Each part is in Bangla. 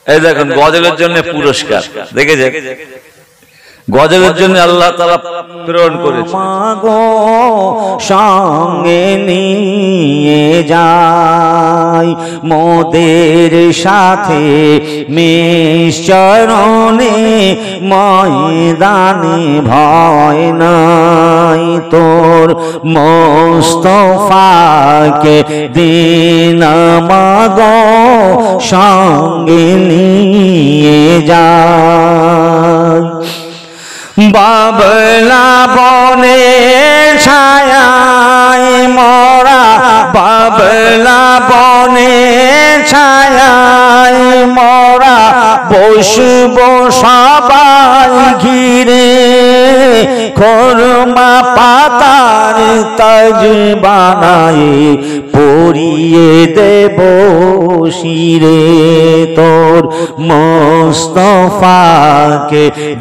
এই দেখুন গজলের জন্য পুরস্কার দেখেছেন, গজলের জন্য আল্লাহ তাআলা প্রেরণ করেছে। মাগো সঙ্গে নিয়ে যাই মোদের সাথে মিশরণে ময়দানে ভয় নাই তোর মোস্তফাকে দিন মাগো সঙ্গে নিয়ে যাই। বাবলা বনে ছায়ায় মরা, বাবলা বনে ছায়ায় মরা, বসব সবাই ঘিরে খরমা পাতার তাজ বানাই পরিয়ে দেব শিরে তোর মোস্তফাকে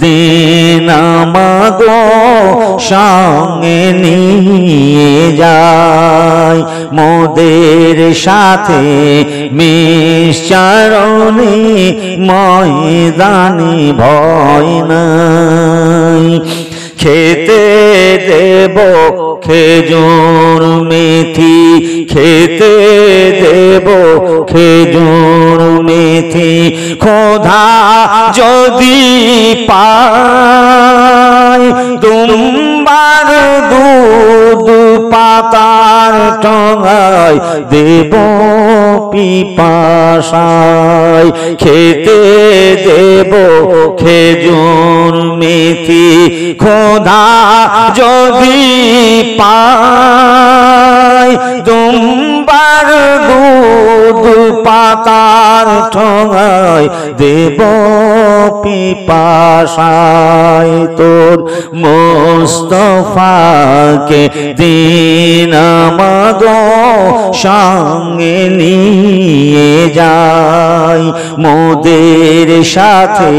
দিন মাগো সঙ্গে নিয়ে যাই মোদের সাথে মিশরণে ময়দানে ভয় নাই। খেতে দেব খেজুর মেথি, খেতে দেব খেজুর মেথি, খোদা যদি পাই দুম্বার দুধ পাতার ঠোঙায় দেব পিপাসায়। খেতে দেব খেজুর মেথি, খোদা যদি পাই দুম্বার দুধ পাতার ঠোঙায় দেব পিপাসায় তোর মোস্তফাকে দিন মাগো সঙ্গে নিয়ে যাই মোদের সাথে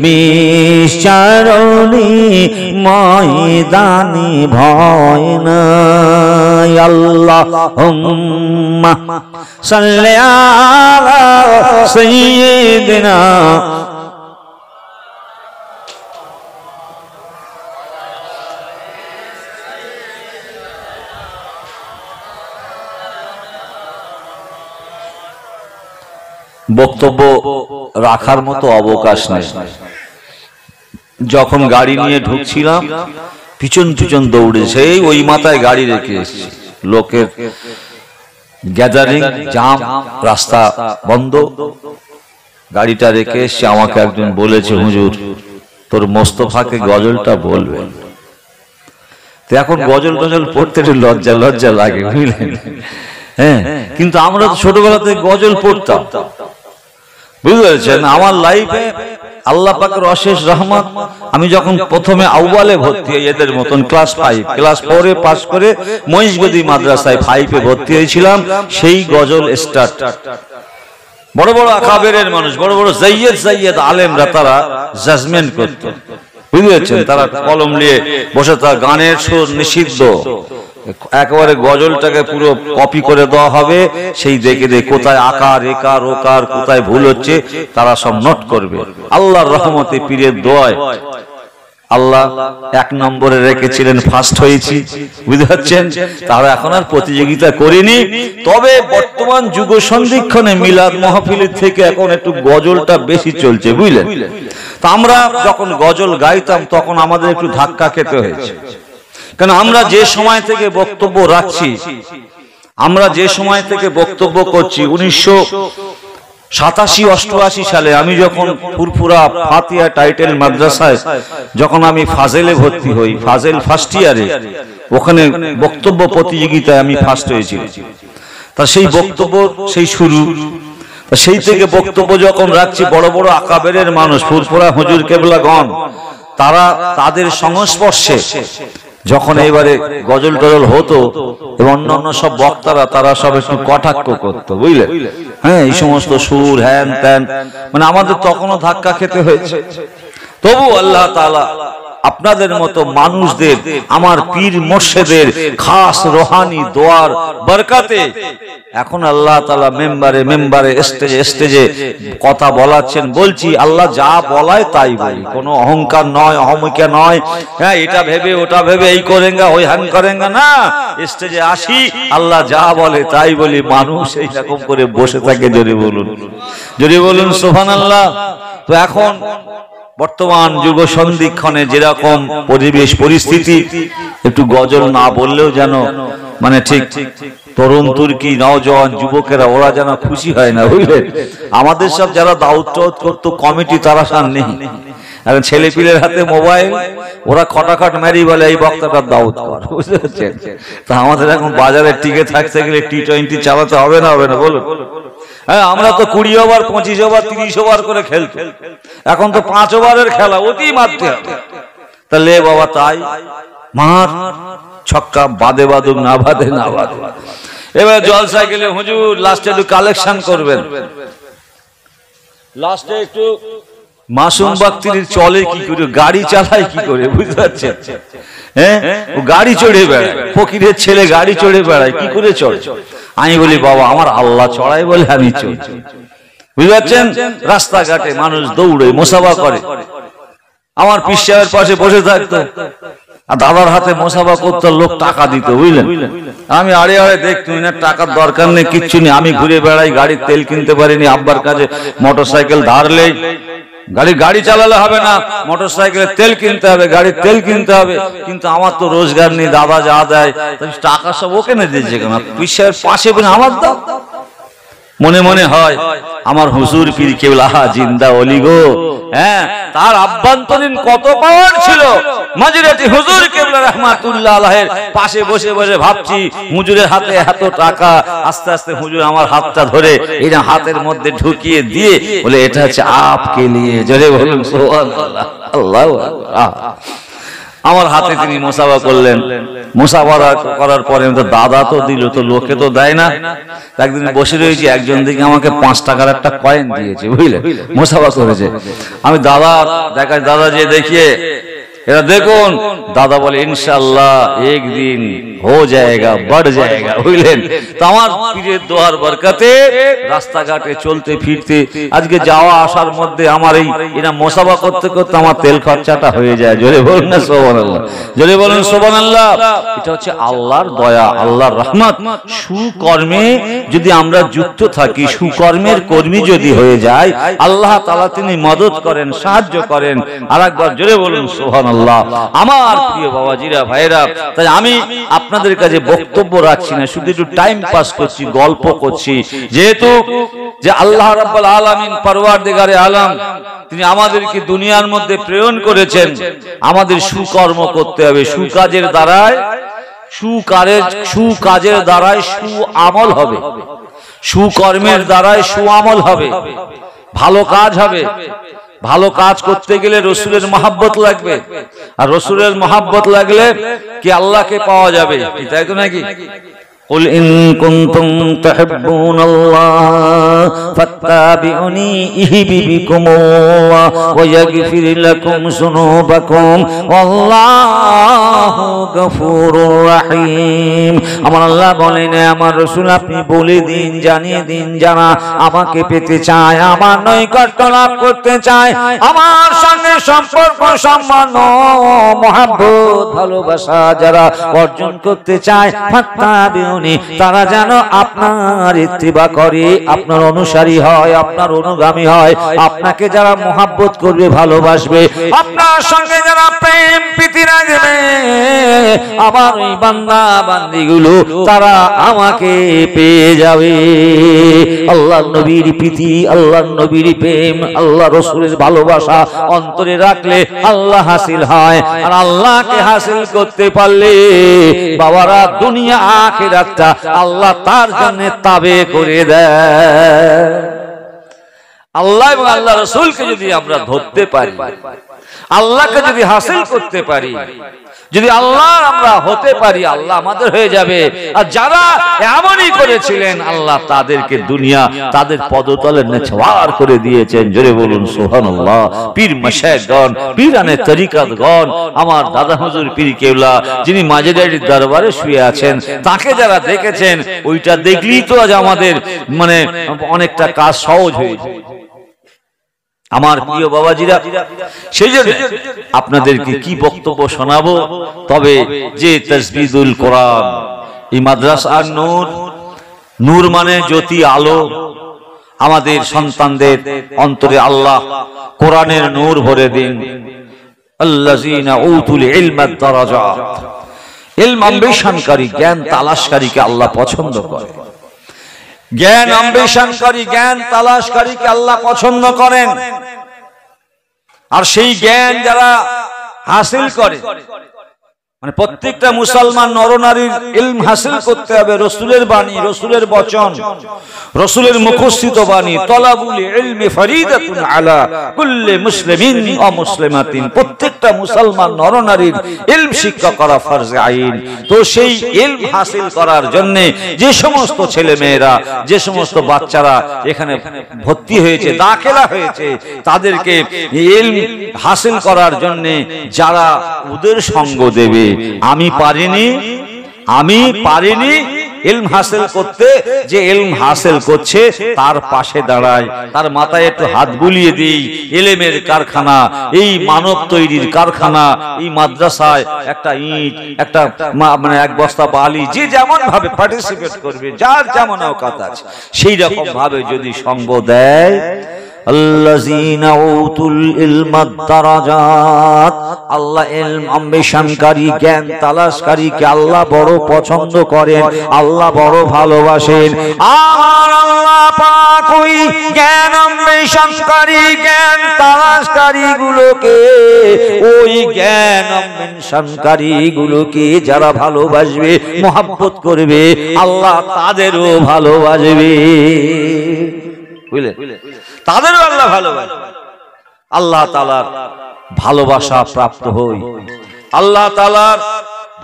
মিশরণে ময়দানে ভয় নাই। আল্লাহুম্মা সাল্লি আলা সাইয়্যিদিনা বক্তব্য রাখার মতো অবকাশ নেই। যখন গাড়ি নিয়ে ঢুকছিলাম পিছন পিছন দৌড়েছে, ওই মাথায় গাড়ি রেখে এসেছি, লোকের গ্যাদারিং, জাম, রাস্তা বন্ধ, গাড়িটা রেখে এসে আমাকে একজন বলেছে, হুজুর তোর মোস্তফাকে গজলটা বলবে। তো এখন গজল টজল পড়তে একটু লজ্জা লজ্জা লাগে, বুঝলেন? হ্যাঁ, কিন্তু আমরা তো ছোটবেলা থেকে গজল পড়তাম, বুঝতে পেরেছেন? আমার লাইফে আল্লাহ পাকের অশেষ রহমত, আমি যখন প্রথমে আউয়ালে ভর্তি হই, এদের মতন ক্লাস 5, ক্লাস 4 এ পাস করে মহিষগদি মাদ্রাসায় 5 এ ভর্তি হয়েছিলাম, সেই গজল স্টার্ট। বড় বড় আকাবেরের মানুষ, বড় বড় জাইয়েদ আলেমরা তারা জাজমেন্ট করত, বুঝতে পেরেছেন? তারা কলম নিয়ে বসে, তার গানের সুর নিষিদ্ধ, একেবারে গজলটাকে পুরো কপি করে দেওয়া হবে, সেই দেখে কোথায় আকার একার ওকার কোথায় ভুল হচ্ছে তারা সব নোট করবে। আল্লাহর রহমতে পীরের দোয়ায় আল্লাহ 1 নম্বরে রেখেছিলেন, ফার্স্ট হয়েছি, বুঝতে পারছেন? তারা এখন আর প্রতিযোগিতা করিনি। তবে বর্তমান যুগ সন্ধিক্ষণে মিলাদ মাহফিলের থেকে এখন একটু গজলটা বেশি চলছে, বুঝলেন? তা আমরা যখন গজল গাইতাম তখন আমাদের একটু ধাক্কা খেতে হয়েছে, কারণ আমরা যে সময় থেকে বক্তব্য রাখছি, আমরা যে সময় থেকে বক্তব্য করছি 1987-88 সালে আমি যখন ফুরফুরা ফাতিহা টাইটেল মাদ্রাসায় যখন আমি ফাজেলে ভর্তি হই, ফাজেল ফার্স্ট ইয়ারে, ওখানে বক্তব্য প্রতিযোগিতায় আমি ফার্স্ট হয়েছিলাম। তা সেই বক্তব্য সেই শুরু, সেই থেকে বক্তব্য যখন রাখছি, বড় বড় আকাবেরের মানুষ, ফুরফুরা হুজুর কেবলাগণ, তারা তাদের সংস্পর্শে যখন এবারে গজল টজল হতো এবং অন্যান্য সব বক্তারা তারা সব একটু কটাক্ষ করতো, বুঝলে? হ্যাঁ, এই সমস্ত সুর হ্যান ত্যান, মানে আমাদের তখনও ধাক্কা খেতে হয়েছে। তবু আল্লাহ তাআলা আপনাদের মতো মানুষদের, আমার পীর মুর্শিদের খাস রোহানি দোয়ার বরকতে এখন আল্লাহ তাআলা মেম্বারে স্টেজে কথা বলাচ্ছেন। বলছি আল্লাহ যা বলায় তাই বলি, কোনো অহংকার নয়, অহমিকা নয়, হ্যাঁ এটা ভেবে ওটা ভেবে এই করেঙ্গা ওই হ্যান করেঙ্গা না। স্টেজে আসি আল্লাহ যা বলে তাই বলি, মানুষ এইরকম করে বসে থাকে। জোরে বলুন সুবহানাল্লাহ। তো এখন বর্তমান যুগ সন্ধিক্ষণে যেরকম পরিবেশ পরিস্থিতি, একটু গজল না বললেও যেন মানে ঠিক তরুণ তুর্কি নওজওয়ান যুবকেরা ওরা যেন খুশি হয় না, বুঝলেন। আমাদের সব যারা দাউদ টাউদ করতো কমিটি, তারা সার নেই। এখন ছেলে পিলের হাতে মোবাইল, ওরা খটাখট মেরি বলে এই বক্তাটার দাউদ কর, বুঝতে পারছেন। তা আমাদের এখন বাজারে টিকে থাকতে গেলে T20 চালাতে হবে না বলুন। হ্যাঁ, আমরা তো 20 ওভার 25 ওভার 30 ওভার করে খেলতো, এখন তো 5 ওভারের খেলা, অতি মারতে হবে। তাহলে বাবা তাই মার ছক্কা বাদে বাদুক না বাদে না বাদে। এবার জলসায় গেলে হুজুর লাস্টে একটু কালেকশন করবেন, লাস্টে একটু মাসুম ব্যক্তির চলে কি করে, গাড়ি চালায় কি করে, বুঝতে পারছেন। হ্যাঁ, ও গাড়ি চড়ে বেড়ায়, ফকিরের ছেলে গাড়ি চড়ে বেড়ায়, কি করে চড়ে? আমি বলি বাবা আমার আল্লাহ চড়াই বলে আমি চড়ি, বুঝতে পারছেন। রাস্তাঘাটে মানুষ দৌড়ে মোসাফা করে, আমার পীর সাহেবের পাশে বসে থাকতো, আর দাদার হাতে মোসাফা করতো, লোক টাকা দিত, বুঝলেন। আমি আড়ে আড়ে দেখতুম না, টাকার দরকার নেই, কিচ্ছু নেই, আমি ঘুরে বেড়াই, গাড়ির তেল কিনতে পারিনি, আব্বার কাছে মোটরসাইকেল ধারলেই গাড়ি চালালে হবে না, মোটরসাইকেলের তেল কিনতে হবে, গাড়ির তেল কিনতে হবে, কিন্তু আমার তো রোজগার নেই, দাদা যা দেয় টাকা সব ওকে না দিয়েছে কেন, পীর সাহেবের পাশে বলে আমার দাও। মনে মনে হয় আমার হুজুর পীর কেবলা জিন্দা ওলি গো, হ্যাঁ তার আভ্যন্তরীণ কত পাওয়ার ছিল। মাঝরাতি হুজুর কেবলা রাহমাতুল্লাহ আলাইহির পাশে বসে বসে ভাবছি হুজুরের হাতে এত টাকা, আস্তে আস্তে হুজুর আমার হাতটা ধরে এটা হাতের মধ্যে ঢুকিয়ে দিয়ে বলে এটা হচ্ছে আপকে লিয়ে। জোরে বলুন সুবহানাল্লাহ, আল্লাহু আকবার। আমার হাতে তিনি মুসাফা করলেন, মুসাফা করার পরে দাদা তো দিল, তো লোকে তো দেয় না। একদিন বসে রয়েছি, একজন দিকে আমাকে 5 টাকার একটা কয়েন দিয়েছে, বুঝলে, মুসাফা করেছে। আমি দাদা দেখা, দাদা যে দেখিয়ে এরা দেখুন, দাদা বলে ইনশাআল্লাহ একদিন हो जाएगा, बढ़ जाएगा, বুঝলেন। তো আমার পীরের দোয়ার বরকতে রাস্তাঘাটে চলতে ফিরতে আজকে যাওয়া আসার মধ্যে আমার এই এরা মোসাফা করতে করতে আমার তেল খরচাটা হয়ে যায়। জোরে বলুন না সুবহানাল্লাহ, জোরে বলুন সুবহানাল্লাহ। এটা হচ্ছে আল্লাহর দয়া, আল্লাহর রহমত। সুকর্মে যদি আমরা যুক্ত থাকি, সুকর্মের কর্মী যদি হয়ে যায়, আল্লাহ তাআলা তিনি মদত করেন, সাহায্য করেন। আরেকবার জোরে বলুন সুবহানাল্লাহ। আমার প্রিয় বাবাজিরা, ভাইরা, তাই আমি আপনাদের কাছে বক্তব্য রাখছি না, শুধু একটু টাইম পাস করছি, গল্প করছি। যেহেতু যে আল্লাহ রাব্বুল আলামিন পরওয়ারদিগারে আলম তিনি আমাদেরকে দুনিয়ার মধ্যে প্রেরণ করেছেন, আমাদের সুকর্ম করতে হবে, সুকাজের দ্বারাই সুকাজের দ্বারাই সুআমল হবে, সুকর্মের দ্বারাই সুআমল হবে, ভালো কাজ হবে। ভালো কাজ করতে গেলে রসুলের মহব্বত লাগবে, আর রসুলের মহব্বত লাগলে কি আল্লাহকে পাওয়া যাবে, তাই তো নাকি? قل إن كنتم تحبون الله فاتبعوني يحببكم الله ويغفر لكم ذنوبكم والله غفور رحيم। আমার আল্লাহ বলেন, আমার রাসূল আপনি বলে দিন, জানিয়ে দিন, যারা আমাকে পেতে চায়, আমার নৈকট্য লাভ করতে চায়, আমার সঙ্গে সম্পর্ক, সম্মান, মহব্বত, ভালোবাসা যারা অর্জন করতে চায়, ফাত্তাবিউনি তারা যেন আপনার ইত্তিবা করে, আপনার অনুসারী হয়, আপনার অনুগামী হয়। আপনাকে যারা মহব্বত করবে, ভালোবাসবে, আপনার সঙ্গে যারা প্রেম প্রীতি রাখবে, আমার ওই বান্দা বান্দিগুলো তারা আমাকে পেয়ে যাবে। আল্লাহর নবীর প্রীতি, আল্লাহর নবীর প্রেম, আল্লাহ রাসূলের ভালোবাসা অন্তরে রাখলে আল্লাহ হাসিল হয়। আর আল্লাহকে হাসিল করতে পারলে বাবারা দুনিয়া আখিরাত আল্লাহ তার জন্য তাবে করে দেয়। আল্লাহ এবং আল্লাহ রাসূলকে যদি আমরা ধরতে পারি, আল্লাহকে যদি হাসিল করতে পারি, যদি আল্লাহ আমরা হতে পারি আল্লাহ আমাদের হয়ে যাবে। আর যারা এমনই করেছিলেন আল্লাহ তাদেরকে দুনিয়া তাদের পদতলে নেছওয়ার করে দিয়েছেন। জোরে বলুন সুবহানাল্লাহ। পীর মাশায়েখগণ, পীরানে তরিকাতগণ, আমার দাদা হুজুর পীর কেবলা যিনি মাঝেদারির দরবারে শুয়ে আছেন, তাকে যারা দেখেছেন ওইটা দেখলেই তো আজ আমাদের মানে অনেকটা কাজ সহজ হয়ে যায়। আমার প্রিয় বাবাজিরা, সেই জন্য আপনাদেরকে কি বক্তব্য শোনাবো, তবে যে তাজবিদুল কোরআন, এই মাদ্রাসার নূর, নূর মানে জ্যোতি, আলো, আমাদের সন্তানদের অন্তরে আল্লাহ কোরআনের নূর ভরে দিন। আল্লাযীনা উতুল ইলমা দারাজাত, ইলম অন্বেষণকারী, জ্ঞান তালাশকারীকে আল্লাহ পছন্দ করে। জ্ঞান অন্বেষণকারী, জ্ঞান তালাশকারীকে আল্লাহ পছন্দ করেন। আর সেই জ্ঞান যারা হাসিল করে, মানে প্রত্যেকটা মুসলমান নরনারীর ইলম হাসিল করতে হবে। রসুলের বাণী, রসুলের বচন, রসুলের মুখস্থিত বাণী। তলাবুল ইলমি ফরিদাতুন আলা কুল্লি মুসলিমিন ওয়া মুসলিমাতিন, প্রত্যেকটা মুসলমান নরনারীর ইলম শিক্ষা করা ফরজে আইন। তো সেই ইলম হাসিল করার জন্য যে সমস্ত ছেলে মেয়েরা, যে সমস্ত বাচ্চারা এখানে ভর্তি হয়েছে, দাখিলা হয়েছে, তাদেরকে ইলম হাসিল করার জন্য যারা ওদের সঙ্গ দেবে, আমি পারিনি ইলম হাসিল করতে, যে ইলম হাসিল করছে তার পাশে দাঁড়ায়, তার মাথায় একটু হাত বুলিয়ে দিই। ইলমের কারখানা, এই মানব তৈরির কারখানা, এই মাদ্রাসায় একটা ইট, একটা মানে এক বস্তা বালি, যে যেমন ভাবে পার্টিসিপেট করবে, যার যেমন অকাত আছে, সেই রকম ভাবে যদি সঙ্গ দেয়, আল্লাযীনা উতুল ইলমা দারাজাত, আল্লাহ ইলম অন্বেষণকারী, জ্ঞান তালাশকারীকে আল্লাহ বড় পছন্দ করেন, আল্লাহ বড় ভালোবাসেন। আর আল্লাহ পাক ওই জ্ঞান অন্বেষণকারী, জ্ঞান তালাশকারী গুলোকে, ওই জ্ঞান অন্বেষণকারী গুলোকে যারা ভালোবাসবে, মহব্বত করবে, আল্লাহ তাদেরও ভালোবাসবে। বুঝলেন? তাদেরও আল্লাহ ভালোবাসে। আল্লাহ তাআলার ভালোবাসা প্রাপ্ত হই, আল্লাহ তাআলার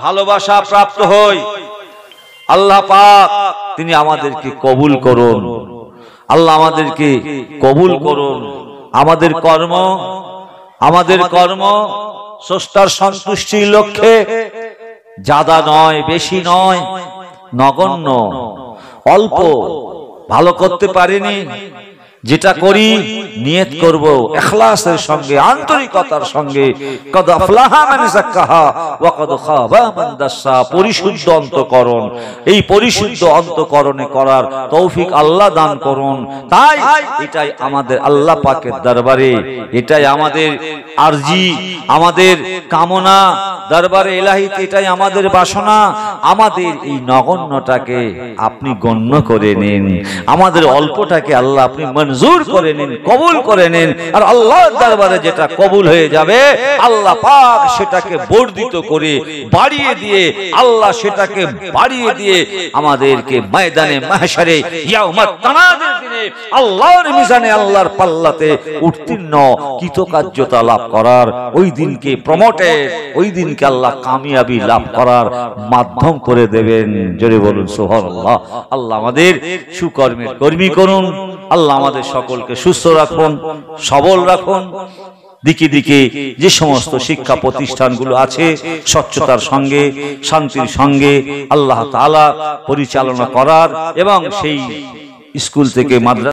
ভালোবাসা প্রাপ্ত হই। আল্লাহ পাক তিনি আমাদেরকে কবুল করুন, আল্লাহ আমাদেরকে কবুল করুন। আমাদের কর্ম স্রষ্টার সন্তুষ্টির লক্ষ্যে, জাদা নয়, বেশি নয়, নগণ্য, অল্প। ভালো করতে পারিনি, যেটা করি নিয়ত করব ইখলাসের সঙ্গে, আন্তরিকতার সঙ্গে। কদ আফলাহা মান যাক্কাহা ওয়া কদ খাবা মান দাসসা, পরিশুদ্ধ অন্তঃকরণ, এই পরিশুদ্ধ অন্তঃকরণে করার তৌফিক আল্লাহ দান করুন। তাই এটাই আমাদের আল্লাহ পাকের দরবারে, এটাই আমাদের আরজি, আমাদের কামনা, দরবারে ইলাহিতে এটাই আমাদের বাসনা। আমাদের এই নগণ্যটাকে আপনি গণ্য করে নিন, আমাদের অল্পটাকে আল্লাহ আপনি মঞ্জুর করে নিন, কবুল করে নিন। আর আল্লাহর দরবারে যেটা কবুল হয়ে যাবে, আল্লাহ পাক সেটাকে বর্ধিত করে বাড়িয়ে দিয়ে, আল্লাহ সেটাকে বাড়িয়ে দিয়ে আমাদেরকে ময়দানে মাহশারে ইয়াউমাত তানাদের দিনে আল্লাহর মিজানে, আল্লাহর পাল্লাতে উত্তীর্ণ কৃতকার্যতা লাভ করার, ওই দিনকে প্রমোটেড, ওই দিনকে আল্লাহ কামিয়াবি লাভ করার মাধ্যম করে দেবেন। জোরে বলুন সুবহানাল্লাহ। আল্লাহ আমাদের সুকর্মের কর্মী করুন, আল্লাহ আমাদের সকলকে সুস্থ রাখুন, সবল রাখুন। দিকে দিকে যে সমস্ত শিক্ষা প্রতিষ্ঠানগুলো আছে, স্বচ্ছতার সঙ্গে, শান্তির সঙ্গে আল্লাহ তাআলা পরিচালনা করার, এবং সেই স্কুল থেকে মাদ্রাসা